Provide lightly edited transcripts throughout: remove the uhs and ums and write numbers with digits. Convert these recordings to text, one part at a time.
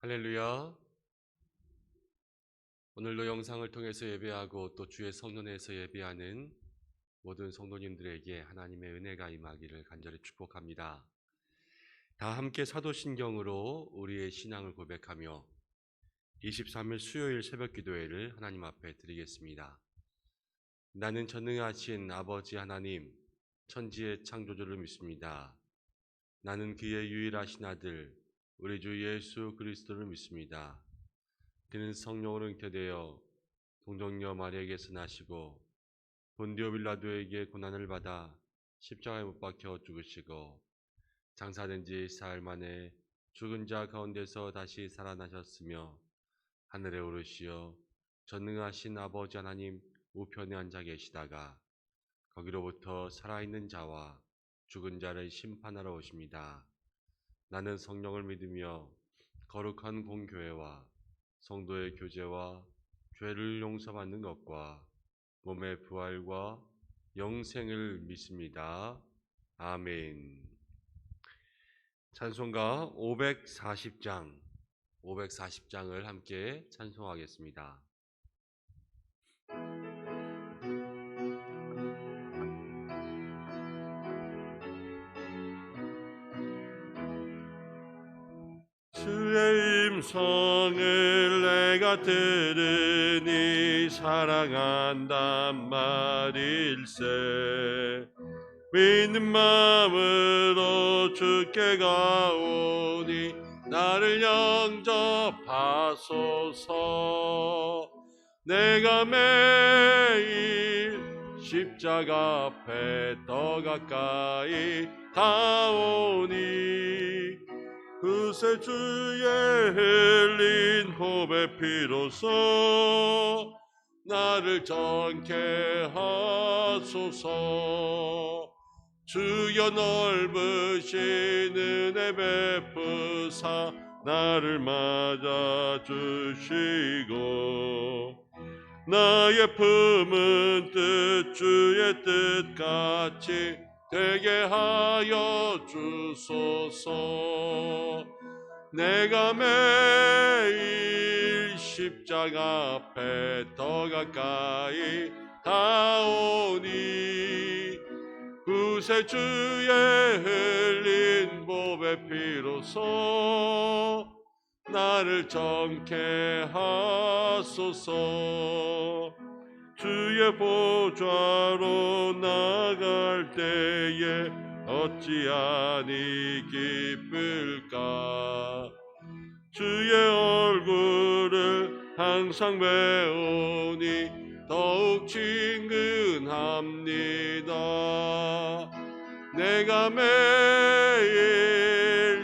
할렐루야. 오늘도 영상을 통해서 예배하고 또 주의 성전에서 예배하는 모든 성도님들에게 하나님의 은혜가 임하기를 간절히 축복합니다. 다 함께 사도신경으로 우리의 신앙을 고백하며 23일 수요일 새벽 기도회를 하나님 앞에 드리겠습니다. 나는 전능하신 아버지 하나님, 천지의 창조주를 믿습니다. 나는 그의 유일하신 아들, 우리 주 예수 그리스도를 믿습니다. 그는 성령으로 잉태되어 동정녀 마리아에게서 나시고 본디오 빌라도에게 고난을 받아 십자가에 못 박혀 죽으시고 장사된 지 사흘 만에 죽은 자 가운데서 다시 살아나셨으며 하늘에 오르시어 전능하신 아버지 하나님 우편에 앉아 계시다가 거기로부터 살아있는 자와 죽은 자를 심판하러 오십니다. 나는 성령을 믿으며 거룩한 공교회와 성도의 교제와 죄를 용서받는 것과 몸의 부활과 영생을 믿습니다. 아멘. 찬송가 540장을 함께 찬송하겠습니다. 주의 음성을 내가 들으니 사랑한단 말일세. 믿는 마음으로 주께 가오니 나를 영접하소서. 내가 매일 십자가 앞에 더 가까이 가오니 그새 주의 흘린 보배 피로써 나를 정케 하소서. 주여 넓으신 은혜 베푸사 나를 맞아주시고 나의 품은 뜻 주의 뜻같이 되게 하여 주소서. 내가 매일 십자가 앞에 더 가까이 가오니 그새 주의 흘린 보배 피로써 나를 정케 하소서. 주의 보좌로 나갈 때에 어찌하니 기쁠까. 주의 얼굴을 항상 배우니 더욱 친근합니다. 내가 매일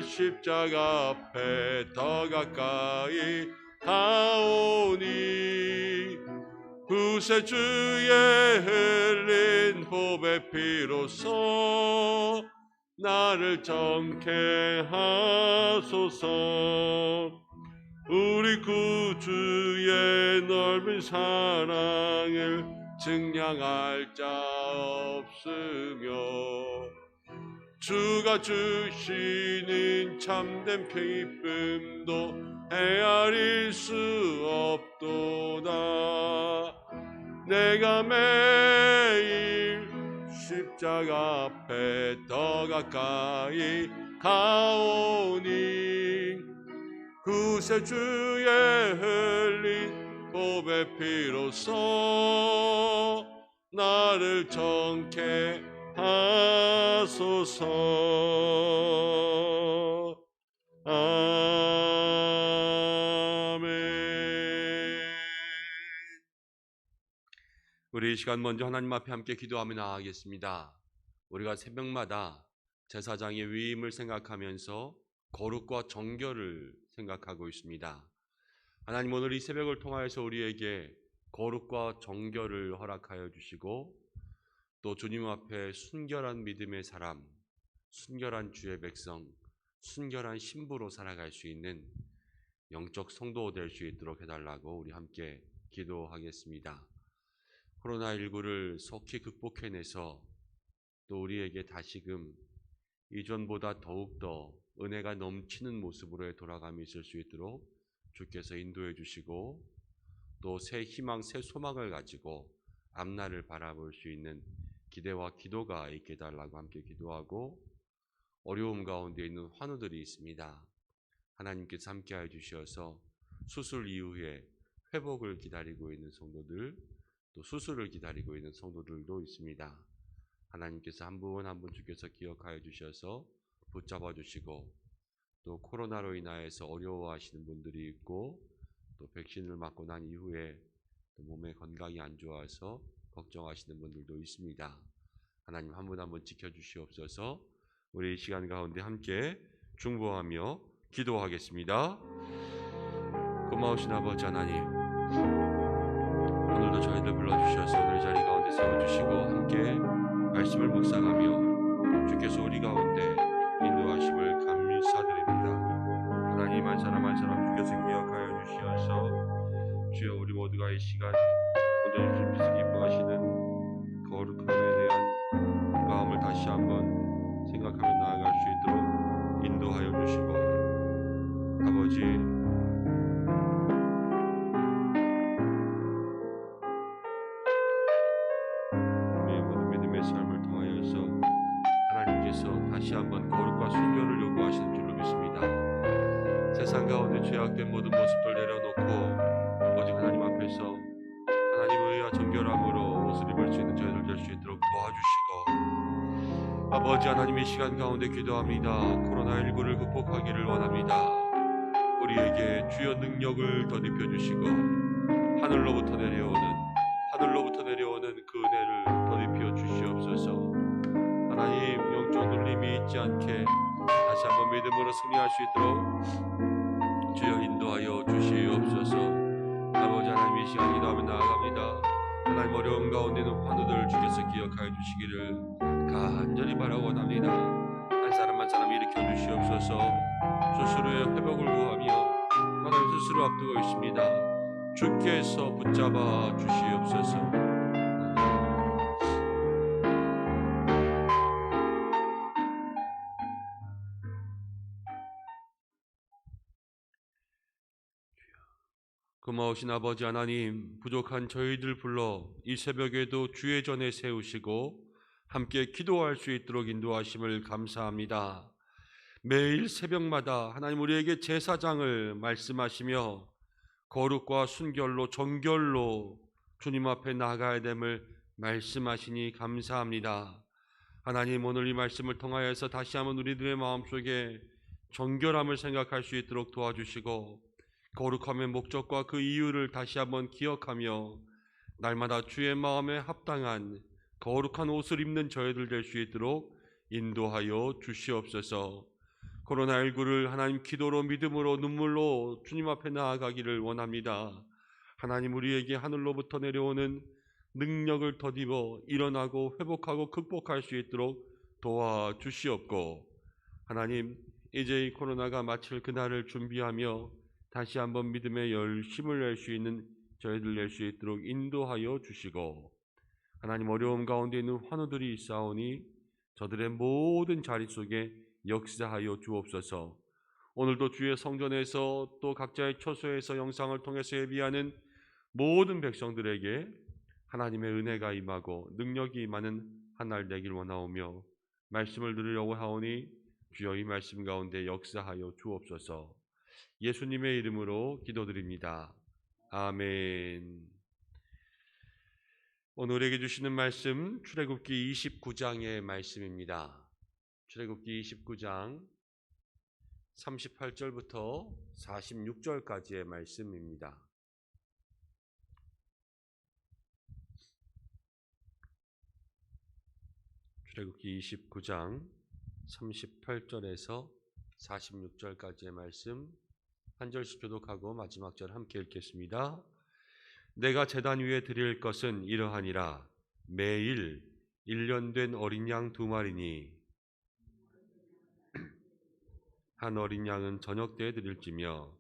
십자가 앞에 더 가까이 가오니 그새 주의 흘린 보배 피로써 나를 정케 하소서. 우리 구주의 넓은 사랑을 증량할 자 없으며 주가 주시는 참된 기쁨도 헤아릴 수 없도다. 내가 매일 십자가 앞에 더 가까이 가오니 그새 주의 흘린 보배 피로써 나를 정케 하소서. 우리 이 시간 먼저 하나님 앞에 함께 기도하며 나아가겠습니다. 우리가 새벽마다 제사장의 위임을 생각하면서 거룩과 정결을 생각하고 있습니다. 하나님, 오늘 이 새벽을 통하여서 우리에게 거룩과 정결을 허락하여 주시고 또 주님 앞에 순결한 믿음의 사람, 순결한 주의 백성, 순결한 신부로 살아갈 수 있는 영적 성도 될 수 있도록 해달라고 우리 함께 기도하겠습니다. 코로나19를 속히 극복해내서 또 우리에게 다시금 이전보다 더욱더 은혜가 넘치는 모습으로의 돌아감이 있을 수 있도록 주께서 인도해 주시고, 또 새 희망, 새 소망을 가지고 앞날을 바라볼 수 있는 기대와 기도가 있게 해달라고 함께 기도하고, 어려움 가운데 있는 환우들이 있습니다. 하나님께서 함께하여 주셔서 수술 이후에 회복을 기다리고 있는 성도들, 또 수술을 기다리고 있는 성도들도 있습니다. 하나님께서 한 분 한 분 주께서 기억하여 주셔서 붙잡아 주시고, 또 코로나로 인하여서 어려워하시는 분들이 있고, 또 백신을 맞고 난 이후에 또 몸의 건강이 안 좋아서 걱정하시는 분들도 있습니다. 하나님 한 분 한 분 지켜주시옵소서. 우리 이 시간 가운데 함께 중보하며 기도하겠습니다. 고마우신 아버지 하나님, 오늘도 저희들 불러주셔서 오늘 자리 가운데 세워주시고 함께 말씀을 묵상하며 주께서 우리 가운데 인도하심을 감사드립니다. 하나님 한 사람 한 사람 주께서 기억하여 주시어서 주여 우리 모두가 이 시간 오늘 주님께서 기뻐하시는 거룩함에 대한 마음을 다시 한번 생각하며 나아갈 수 있도록 인도하여 주시고, 아버지 우리의 모든 믿음의 삶을 통하여서 하나님께서 다시 한번 거룩과 순결을 요구하시는 줄로 믿습니다. 세상 가운데 죄악된 모든 모습들 내려놓고 오직 하나님 앞에서 하나님의 의와 정결함으로 옷을 입을 수 있는 저희들 될 수 있도록 도와주시고, 아버지 하나님 이 시간 가운데 기도합니다. 코로나19를 극복하기를 원합니다. 우리에게 주여 능력을 덧입혀 주시고 하늘로부터 내려오는 그 은혜를 덧입혀 주시옵소서. 하나님 영적 눌림이 있지 않게 다시 한번 믿음으로 승리할 수 있도록 주여 인도하여 주시옵소서. 아버지 하나님 이 시간 기도하며 나아갑니다. 하나님 어려움 가운데 있는 환우들 주께서 기억하여 주시기를 간절히 바라고 원합니다. 한 사람 한 사람 일으켜 주시옵소서. 수술의 회복을 구하며 하나님 수술을 앞두고 있습니다. 주께서 붙잡아 주시옵소서. 고마우신 아버지 하나님, 부족한 저희들 불러 이 새벽에도 주의 전에 세우시고 함께 기도할 수 있도록 인도하심을 감사합니다. 매일 새벽마다 하나님 우리에게 제사장을 말씀하시며 거룩과 순결로 정결로 주님 앞에 나가야 됨을 말씀하시니 감사합니다. 하나님 오늘 이 말씀을 통하여서 다시 한번 우리들의 마음속에 정결함을 생각할 수 있도록 도와주시고, 거룩함의 목적과 그 이유를 다시 한번 기억하며 날마다 주의 마음에 합당한 거룩한 옷을 입는 저희들 될 수 있도록 인도하여 주시옵소서. 코로나19를 하나님 기도로 믿음으로 눈물로 주님 앞에 나아가기를 원합니다. 하나님 우리에게 하늘로부터 내려오는 능력을 덧입어 일어나고 회복하고 극복할 수 있도록 도와주시옵고, 하나님 이제 이 코로나가 마칠 그날을 준비하며 다시 한번 믿음의 열심을 낼 수 있는 저희들 낼 수 있도록 인도하여 주시고, 하나님 어려움 가운데 있는 환우들이 있사오니 저들의 모든 자리 속에 역사하여 주옵소서. 오늘도 주의 성전에서 또 각자의 처소에서 영상을 통해서 예비하는 모든 백성들에게 하나님의 은혜가 임하고 능력이 임하는 한 날 되길 원하오며 말씀을 들으려고 하오니 주여 이 말씀 가운데 역사하여 주옵소서. 예수님의 이름으로 기도드립니다. 아멘. 오늘 우리에게 주시는 말씀 출애굽기 29장의 말씀입니다. 출애굽기 29장 38절부터 46절까지의 말씀입니다. 출애굽기 29장 38절에서 46절까지의 말씀 한 절씩 교독하고 마지막 절 함께 읽겠습니다. 내가 제단 위에 드릴 것은 이러하니라. 매일 1년 된 어린 양 2마리니 한 어린 양은 저녁 때에 드릴지며,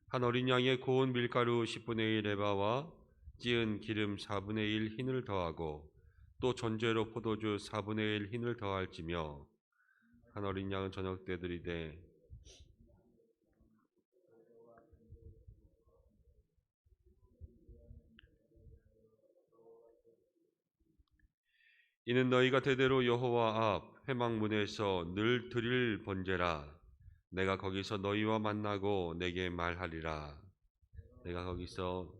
한 어린 양에 고운 밀가루 10분의 1 에바와 찌은 기름 4분의 1 흰을 더하고 또 전제로 포도주 4분의 1 흰을 더할지며, 한 어린 양은 저녁 때 드리되 이는 너희가 대대로 여호와 앞 회막문에서 늘 드릴 번제라. 내가 거기서 너희와 만나고 내게 말하리라. 내가 거기서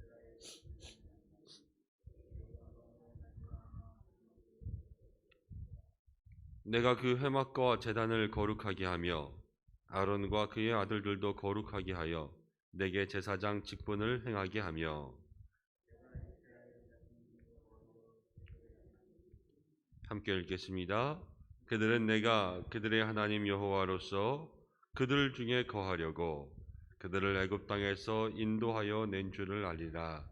내가 그 회막과 제단을 거룩하게 하며 아론과 그의 아들들도 거룩하게 하여 내게 제사장 직분을 행하게 하며. 함께 읽겠습니다. 그들은 내가 그들의 하나님 여호와로서 그들 중에 거하려고 그들을 애굽 땅에서 인도하여 낸 줄을 알리라.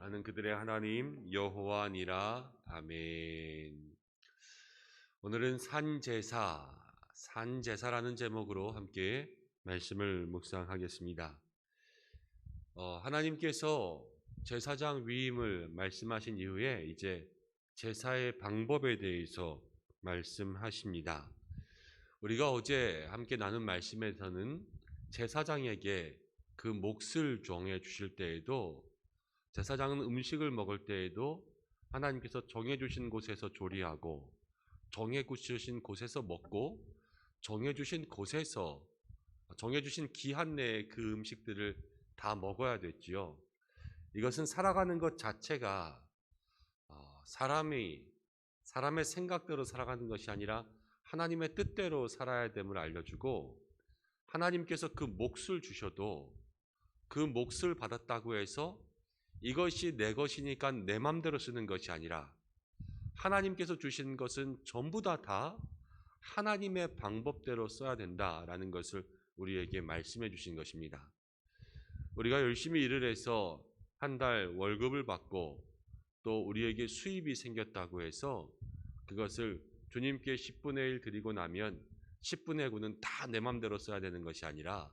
나는 그들의 하나님 여호와니라. 아멘. 오늘은 산제사라는 제목으로 함께 말씀을 묵상하겠습니다. 하나님께서 제사장 위임을 말씀하신 이후에 이제 제사의 방법에 대해서 말씀하십니다. 우리가 어제 함께 나눈 말씀에서는 제사장에게 그 몫을 정해 주실 때에도, 제사장은 음식을 먹을 때에도 하나님께서 정해 주신 곳에서 조리하고 정해 주신 곳에서 먹고 정해 주신 곳에서 정해 주신 기한 내에 그 음식들을 다 먹어야 됐지요. 이것은 살아가는 것 자체가 사람의 생각대로 살아가는 것이 아니라 하나님의 뜻대로 살아야 됨을 알려주고, 하나님께서 그 몫을 주셔도 그 몫을 받았다고 해서 이것이 내 것이니까 내 맘대로 쓰는 것이 아니라 하나님께서 주신 것은 전부 다 하나님의 방법대로 써야 된다라는 것을 우리에게 말씀해 주신 것입니다. 우리가 열심히 일을 해서 한 달 월급을 받고 또 우리에게 수입이 생겼다고 해서 그것을 주님께 10분의 1 드리고 나면 10분의 9는 다 내 맘대로 써야 되는 것이 아니라,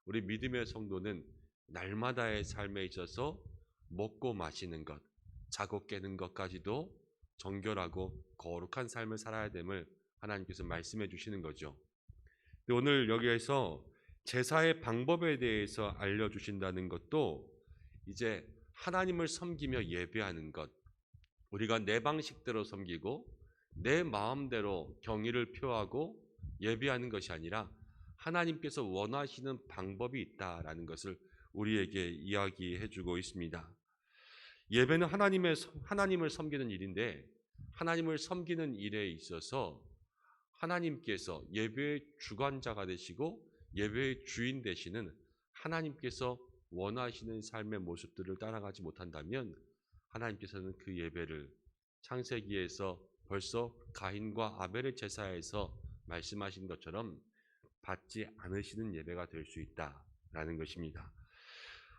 우리 믿음의 성도는 날마다의 삶에 있어서 먹고 마시는 것, 자고 깨는 것까지도 정결하고 거룩한 삶을 살아야 됨을 하나님께서 말씀해 주시는 거죠. 오늘 여기에서 제사의 방법에 대해서 알려주신다는 것도 이제 하나님을 섬기며 예배하는 것, 우리가 내 방식대로 섬기고 내 마음대로 경의를 표하고 예배하는 것이 아니라 하나님께서 원하시는 방법이 있다라는 것을 우리에게 이야기해 주고 있습니다. 예배는 하나님을 섬기는 일인데, 하나님을 섬기는 일에 있어서 하나님께서 예배의 주관자가 되시고 예배의 주인 되시는 하나님께서 원하시는 삶의 모습들을 따라가지 못한다면 하나님께서는 그 예배를 창세기에서 벌써 가인과 아벨의 제사에서 말씀하신 것처럼 받지 않으시는 예배가 될 수 있다라는 것입니다.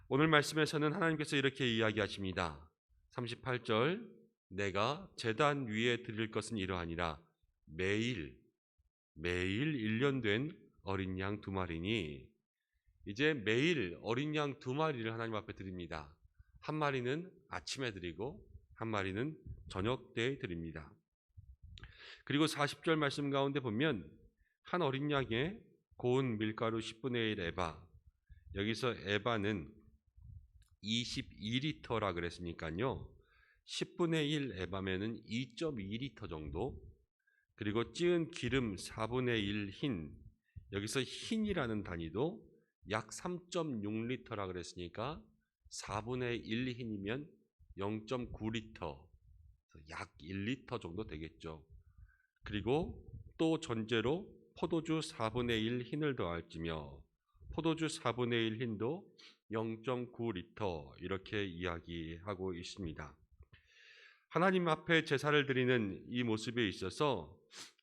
오늘 말씀에서는 하나님께서 이렇게 이야기하십니다. 38절, 내가 제단 위에 드릴 것은 이러하니라. 매일 1년 된 어린 양 2마리니, 이제 매일 어린 양 2마리를 하나님 앞에 드립니다. 한 마리는 아침에 드리고 한 마리는 저녁 때에 드립니다. 그리고 40절 말씀 가운데 보면 한 어린 양에 고운 밀가루 10분의 1 에바, 여기서 에바는 22리터라 그랬으니까요. 10분의 1 에바면은 2.2리터 정도, 그리고 찌은 기름 4분의 1 흰, 여기서 흰이라는 단위도 약 3.6리터라 그랬으니까 4분의 1 흰이면 0.9리터, 약 1리터 정도 되겠죠. 그리고 또 전제로 포도주 4분의 1 흰을 더할지며 포도주 4분의 1 흰도 0.9리터, 이렇게 이야기하고 있습니다. 하나님 앞에 제사를 드리는 이 모습에 있어서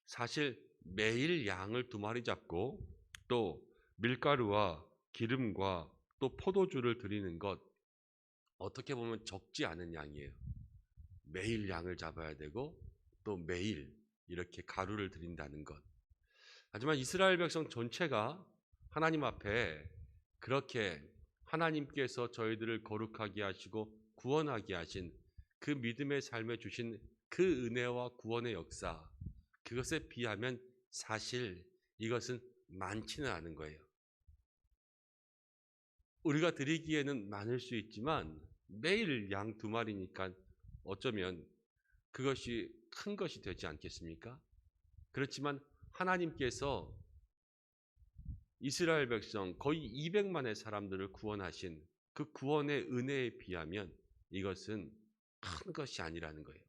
사실 매일 양을 2마리 잡고 또 밀가루와 기름과 또 포도주를 드리는 것, 어떻게 보면 적지 않은 양이에요. 매일 양을 잡아야 되고 또 매일 이렇게 가루를 드린다는 것. 하지만 이스라엘 백성 전체가 하나님 앞에 그렇게 하나님께서 저희들을 거룩하게 하시고 구원하게 하신 그 믿음의 삶에 주신 그 은혜와 구원의 역사, 그것에 비하면 사실 이것은 많지는 않은 거예요. 우리가 드리기에는 많을 수 있지만 매일 양 2마리니까 어쩌면 그것이 큰 것이 되지 않겠습니까? 그렇지만 하나님께서 이스라엘 백성 거의 200만의 사람들을 구원하신 그 구원의 은혜에 비하면 이것은 큰 것이 아니라는 거예요.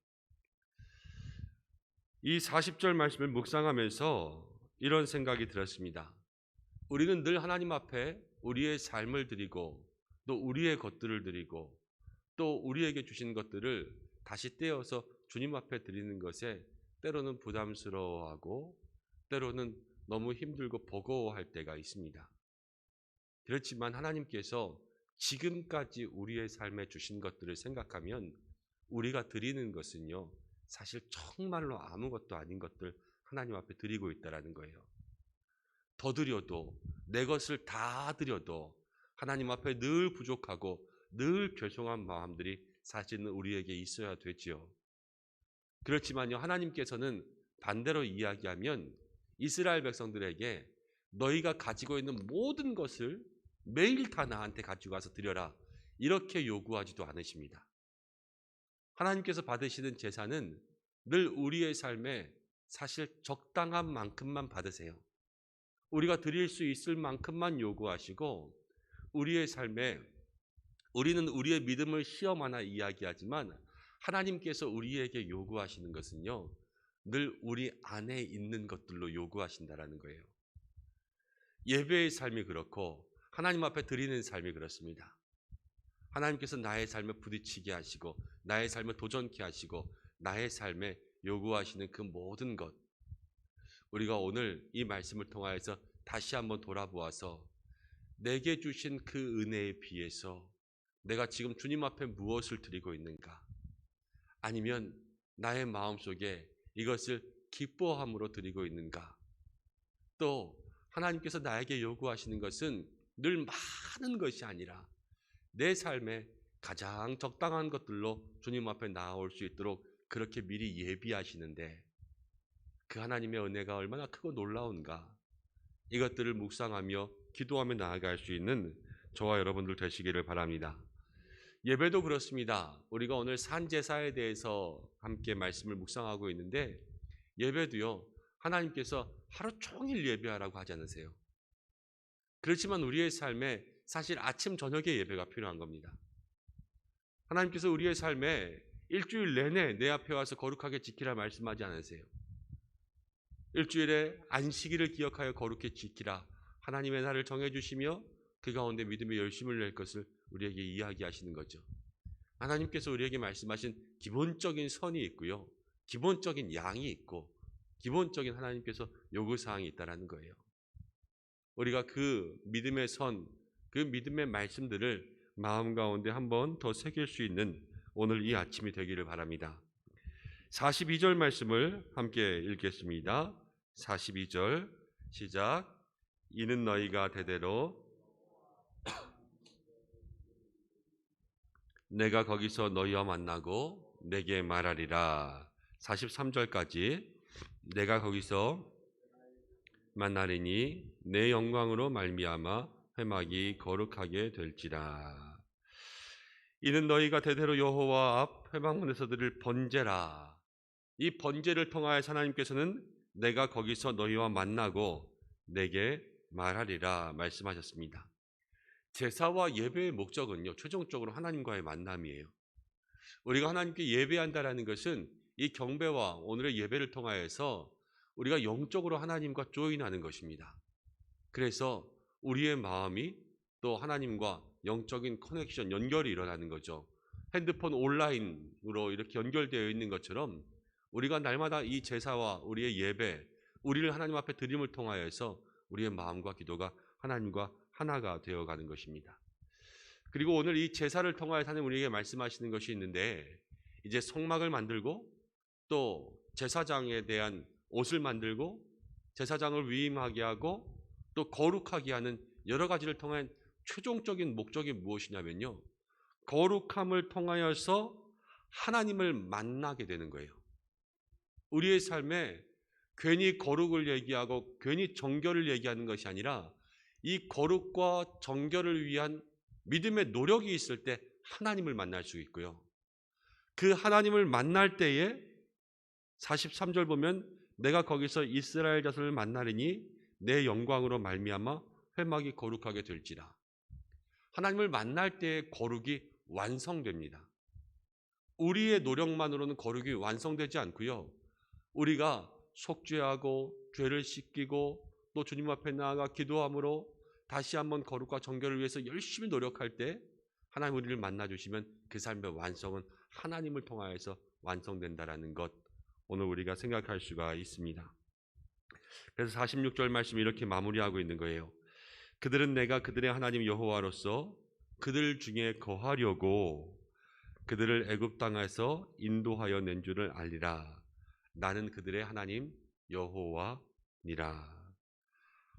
이 40절 말씀을 묵상하면서 이런 생각이 들었습니다. 우리는 늘 하나님 앞에 우리의 삶을 드리고 또 우리의 것들을 드리고 또 우리에게 주신 것들을 다시 떼어서 주님 앞에 드리는 것에 때로는 부담스러워하고 때로는 너무 힘들고 버거워할 때가 있습니다. 그렇지만 하나님께서 지금까지 우리의 삶에 주신 것들을 생각하면 우리가 드리는 것은요, 사실 정말로 아무것도 아닌 것들 하나님 앞에 드리고 있다는 거예요. 더 드려도, 내 것을 다 드려도 하나님 앞에 늘 부족하고 늘 죄송한 마음들이 사실은 우리에게 있어야 되지요. 그렇지만요, 하나님께서는 반대로 이야기하면 이스라엘 백성들에게 너희가 가지고 있는 모든 것을 매일 다 나한테 가지고 와서 드려라, 이렇게 요구하지도 않으십니다. 하나님께서 받으시는 제사는 늘 우리의 삶에 사실 적당한 만큼만 받으세요. 우리가 드릴 수 있을 만큼만 요구하시고, 우리의 삶에 우리는 우리의 믿음을 시험 하나 이야기하지만 하나님께서 우리에게 요구하시는 것은요, 늘 우리 안에 있는 것들로 요구하신다라는 거예요. 예배의 삶이 그렇고 하나님 앞에 드리는 삶이 그렇습니다. 하나님께서 나의 삶에 부딪히게 하시고 나의 삶을 도전케 하시고 나의 삶에 요구하시는 그 모든 것, 우리가 오늘 이 말씀을 통하여서 다시 한번 돌아보아서 내게 주신 그 은혜에 비해서 내가 지금 주님 앞에 무엇을 드리고 있는가? 아니면 나의 마음속에 이것을 기뻐함으로 드리고 있는가? 또 하나님께서 나에게 요구하시는 것은 늘 많은 것이 아니라 내 삶에 가장 적당한 것들로 주님 앞에 나아올 수 있도록 그렇게 미리 예비하시는데 그 하나님의 은혜가 얼마나 크고 놀라운가, 이것들을 묵상하며 기도하며 나아갈 수 있는 저와 여러분들 되시기를 바랍니다. 예배도 그렇습니다. 우리가 오늘 산제사에 대해서 함께 말씀을 묵상하고 있는데 예배도요, 하나님께서 하루 종일 예배하라고 하지 않으세요. 그렇지만 우리의 삶에 사실 아침 저녁에 예배가 필요한 겁니다. 하나님께서 우리의 삶에 일주일 내내 내 앞에 와서 거룩하게 지키라 말씀하지 않으세요. 일주일에 안식일을 기억하여 거룩히 지키라 하나님의 날을 정해주시며 그 가운데 믿음의 열심을 낼 것을 우리에게 이야기하시는 거죠. 하나님께서 우리에게 말씀하신 기본적인 선이 있고요, 기본적인 양이 있고 기본적인 하나님께서 요구사항이 있다는 거예요. 우리가 그 믿음의 선, 그 믿음의 말씀들을 마음 가운데 한번 더 새길 수 있는 오늘 이 아침이 되기를 바랍니다. 42절 말씀을 함께 읽겠습니다. 42절 시작. 이는 너희가 대대로 내가 거기서 너희와 만나고 내게 말하리라. 43절까지 내가 거기서 만나리니 내 영광으로 말미암아 회막이 거룩하게 될지라. 이는 너희가 대대로 여호와 앞 회막문에서 드릴 번제라. 이 번제를 통하여 하나님께서는 내가 거기서 너희와 만나고 내게 말하리라 말씀하셨습니다. 제사와 예배의 목적은요, 최종적으로 하나님과의 만남이에요. 우리가 하나님께 예배한다라는 것은 이 경배와 오늘의 예배를 통하여서 우리가 영적으로 하나님과 조인하는 것입니다. 그래서 우리의 마음이 또 하나님과 영적인 커넥션, 연결이 일어나는 거죠. 핸드폰 온라인으로 이렇게 연결되어 있는 것처럼 우리가 날마다 이 제사와 우리의 예배, 우리를 하나님 앞에 드림을 통하여서 우리의 마음과 기도가 하나님과 하나가 되어가는 것입니다. 그리고 오늘 이 제사를 통하여 하나님 우리에게 말씀하시는 것이 있는데, 이제 성막을 만들고 또 제사장에 대한 옷을 만들고 제사장을 위임하게 하고 또 거룩하게 하는 여러 가지를 통한 최종적인 목적이 무엇이냐면요, 거룩함을 통하여서 하나님을 만나게 되는 거예요. 우리의 삶에 괜히 거룩을 얘기하고 괜히 정결을 얘기하는 것이 아니라 이 거룩과 정결을 위한 믿음의 노력이 있을 때 하나님을 만날 수 있고요, 그 하나님을 만날 때에 43절 보면 내가 거기서 이스라엘 자손을 만나리니 내 영광으로 말미암아 회막이 거룩하게 될지라. 하나님을 만날 때의 거룩이 완성됩니다. 우리의 노력만으로는 거룩이 완성되지 않고요. 우리가 속죄하고 죄를 씻기고 또 주님 앞에 나아가 기도함으로 다시 한번 거룩과 정결을 위해서 열심히 노력할 때 하나님 우리를 만나주시면 그 삶의 완성은 하나님을 통하여서 완성된다라는 것, 오늘 우리가 생각할 수가 있습니다. 그래서 46절 말씀이 이렇게 마무리하고 있는 거예요. 그들은 내가 그들의 하나님 여호와로서 그들 중에 거하려고 그들을 애굽 땅에서 인도하여 낸 줄을 알리라. 나는 그들의 하나님 여호와니라.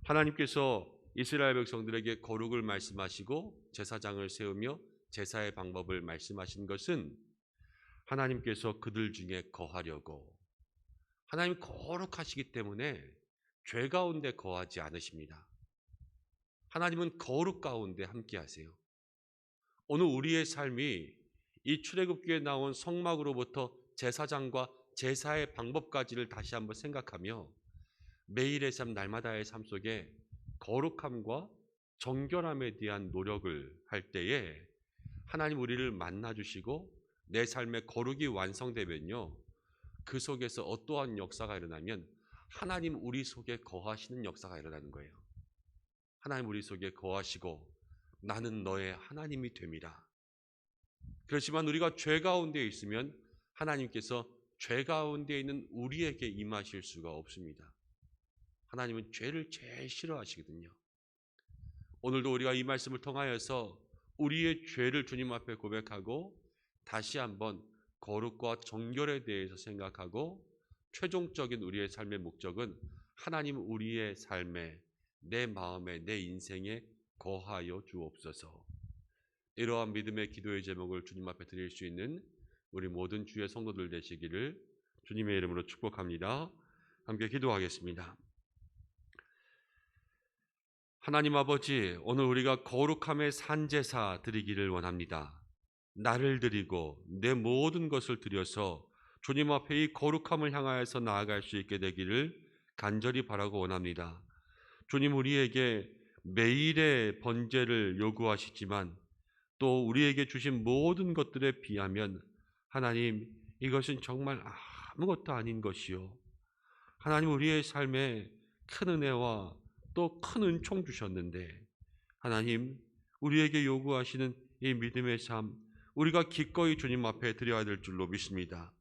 하나님께서 이스라엘 백성들에게 거룩을 말씀하시고 제사장을 세우며 제사의 방법을 말씀하신 것은 하나님께서 그들 중에 거하려고, 하나님 거룩하시기 때문에 죄 가운데 거하지 않으십니다. 하나님은 거룩 가운데 함께 하세요. 오늘 우리의 삶이 이 출애굽기에 나온 성막으로부터 제사장과 제사의 방법까지를 다시 한번 생각하며 매일의 삶, 날마다의 삶 속에 거룩함과 정결함에 대한 노력을 할 때에 하나님 우리를 만나주시고 내 삶의 거룩이 완성되면요, 그 속에서 어떠한 역사가 일어나면 하나님 우리 속에 거하시는 역사가 일어나는 거예요. 하나님 우리 속에 거하시고 나는 너의 하나님이 됨이라. 그렇지만 우리가 죄 가운데 있으면 하나님께서 죄 가운데 있는 우리에게 임하실 수가 없습니다. 하나님은 죄를 제일 싫어하시거든요. 오늘도 우리가 이 말씀을 통하여서 우리의 죄를 주님 앞에 고백하고 다시 한번 거룩과 정결에 대해서 생각하고 최종적인 우리의 삶의 목적은 하나님 우리의 삶에, 내 마음에, 내 인생에 거하여 주옵소서. 이러한 믿음의 기도의 제목을 주님 앞에 드릴 수 있는 우리 모든 주의 성도들 되시기를 주님의 이름으로 축복합니다. 함께 기도하겠습니다. 하나님 아버지, 오늘 우리가 거룩함의 산제사 드리기를 원합니다. 나를 드리고 내 모든 것을 드려서 주님 앞에 이 거룩함을 향하여서 나아갈 수 있게 되기를 간절히 바라고 원합니다. 주님, 우리에게 매일의 번제를 요구하시지만 또 우리에게 주신 모든 것들에 비하면 하나님, 이것은 정말 아무것도 아닌 것이요, 하나님 우리의 삶에 큰 은혜와 또 큰 은총 주셨는데 하나님, 우리에게 요구하시는 이 믿음의 삶, 우리가 기꺼이 주님 앞에 드려야 될 줄로 믿습니다.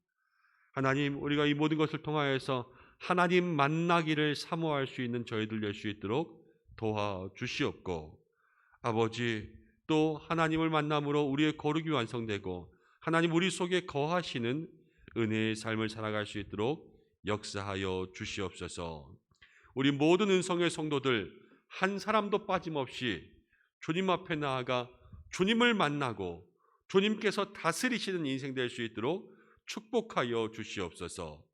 하나님, 우리가 이 모든 것을 통하여서 하나님 만나기를 사모할 수 있는 저희들 될 수 있도록 도와주시옵고, 아버지, 또 하나님을 만남으로 우리의 거룩이 완성되고 하나님 우리 속에 거하시는 은혜의 삶을 살아갈 수 있도록 역사하여 주시옵소서. 우리 모든 은성의 성도들 한 사람도 빠짐없이 주님 앞에 나아가 주님을 만나고 주님께서 다스리시는 인생 될 수 있도록 축복하여 주시옵소서.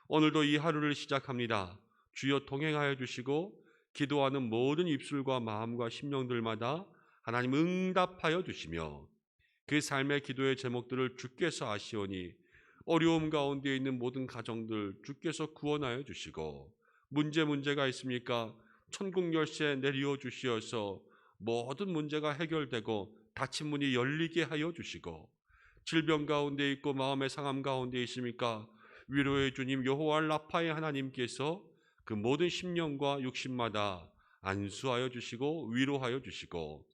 오늘도 이 하루를 시작합니다. 주여 동행하여 주시고 기도하는 모든 입술과 마음과 심령들마다 하나님 응답하여 주시며 그 삶의 기도의 제목들을 주께서 아시오니 어려움 가운데 있는 모든 가정들 주께서 구원하여 주시고, 문제가 있습니까? 천국 열쇠 내리어 주시어서 모든 문제가 해결되고 닫힌 문이 열리게 하여 주시고, 질병 가운데 있고 마음의 상함 가운데 있습니까? 위로의 주님 여호와 라파의 하나님께서 그 모든 심령과 육신마다 안수하여 주시고 위로하여 주시고,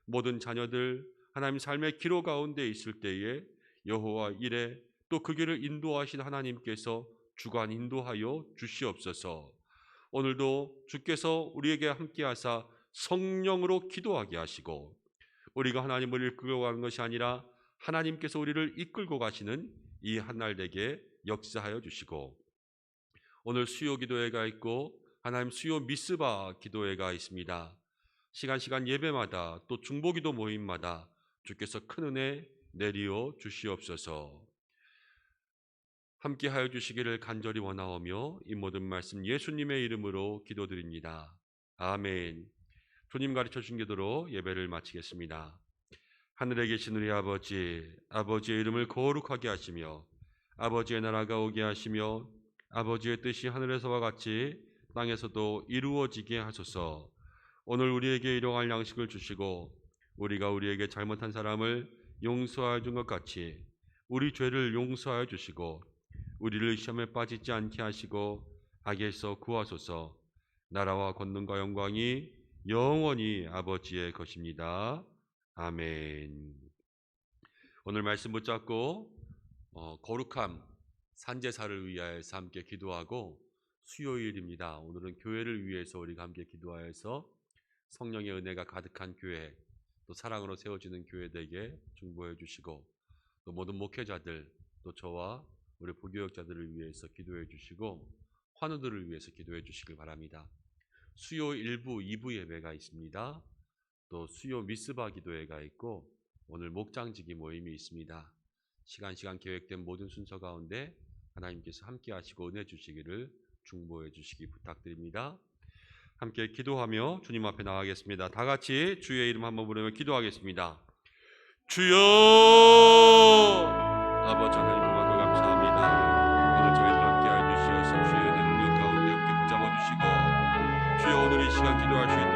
모든 자녀들 하나님 삶의 기로 가운데 있을 때에 여호와 이레 또 그 길을 인도하신 하나님께서 주관 인도하여 주시옵소서. 오늘도 주께서 우리에게 함께하사 성령으로 기도하게 하시고, 우리가 하나님을 이끌고 가는 것이 아니라 하나님께서 우리를 이끌고 가시는 이 한날 되게 역사하여 주시고, 오늘 수요 기도회가 있고 하나님 수요 미스바 기도회가 있습니다. 시간 예배마다 또 중보기도 모임마다 주께서 큰 은혜 내리어 주시옵소서. 함께하여 주시기를 간절히 원하오며 이 모든 말씀 예수님의 이름으로 기도드립니다. 아멘. 주님 가르쳐 주신 기도로 예배를 마치겠습니다. 하늘에 계신 우리 아버지, 아버지의 이름을 거룩하게 하시며 아버지의 나라가 오게 하시며 아버지의 뜻이 하늘에서와 같이 땅에서도 이루어지게 하소서. 오늘 우리에게 일용할 양식을 주시고 우리가 우리에게 잘못한 사람을 용서하여 준 것 같이 우리 죄를 용서하여 주시고 우리를 시험에 빠지지 않게 하시고 악에서 구하소서. 나라와 권능과 영광이 영원히 아버지의 것입니다. 아멘. 오늘 말씀 붙잡고 거룩함 산제사를 위하여서 함께 기도하고 수요일입니다. 오늘은 교회를 위해서 우리가 함께 기도하여서 성령의 은혜가 가득한 교회, 또 사랑으로 세워지는 교회 되게 중보해 주시고, 또 모든 목회자들, 또 저와 우리 부교역자들을 위해서 기도해 주시고 환우들을 위해서 기도해 주시길 바랍니다. 수요 1부, 2부 예배가 있습니다. 또 수요 미스바 기도회가 있고 오늘 목장지기 모임이 있습니다. 시간 계획된 모든 순서 가운데 하나님께서 함께 하시고 은혜 주시기를 중보해 주시기 부탁드립니다. 함께 기도하며 주님 앞에 나가겠습니다. 다 같이 주의 이름 한번 부르며 기도하겠습니다. 주여! 아버지 하나님 고맙고 감사합니다. 오늘 저희들 함께 하여 주시어서 주의 은혜 능력 가운데 함께 붙잡아 주시고 주여 오늘 이 시간 기도할 수 있는